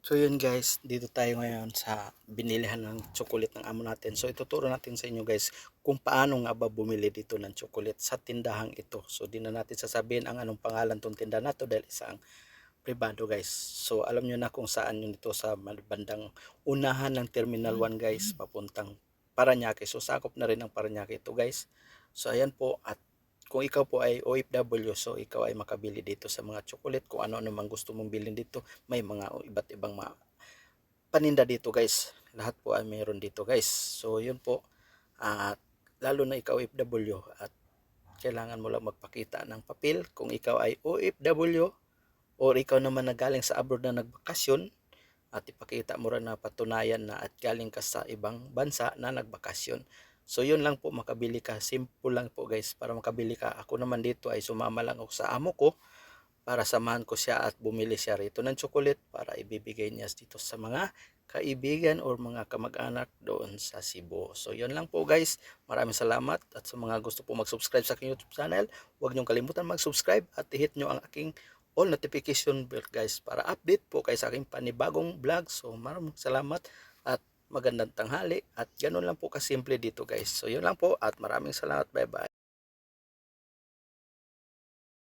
So yun guys, dito tayo ngayon sa binilihan ng chocolate ng amo natin. So ituturo natin sa inyo guys kung paano nga ba bumili dito ng chocolate sa tindahang ito. So di na natin sasabihin ang anong pangalan tong tindahan na to dahil isang privado guys. So alam nyo na kung saan yun ito sa bandang unahan ng Terminal 1 guys, papuntang Parañaque. So sakop na rin ang Parañaque ito guys. So ayan po, at kung ikaw po ay OFW, so ikaw ay makabili dito sa mga chocolate, kung ano-ano man gusto mong bilhin dito, may mga iba't ibang mga paninda dito guys. Lahat po ay mayroon dito guys. So yun po, at lalo na ikaw OFW at kailangan mo lang magpakita ng papel kung ikaw ay OFW or ikaw naman na galing sa abroad na nagbakasyon, at ipakita mo rin na patunayan na at galing ka sa ibang bansa na nagbakasyon. So yun lang po, makabili ka. Simple lang po guys para makabili ka. Ako naman dito ay sumama lang ako sa amo ko para samahan ko siya at bumili siya rito ng chocolate para ibibigay niya dito sa mga kaibigan or mga kamag-anak doon sa Cebu. So yun lang po guys. Maraming salamat, at sa mga gusto po mag-subscribe sa aking YouTube channel, huwag niyong kalimutan mag-subscribe at i-hit nyo ang aking all notification bell guys para update po kayo sa aking panibagong vlog. So maraming salamat at magandang tanghali, at ganun lang po kasimple dito guys. So yun lang po at maraming salamat. Bye bye.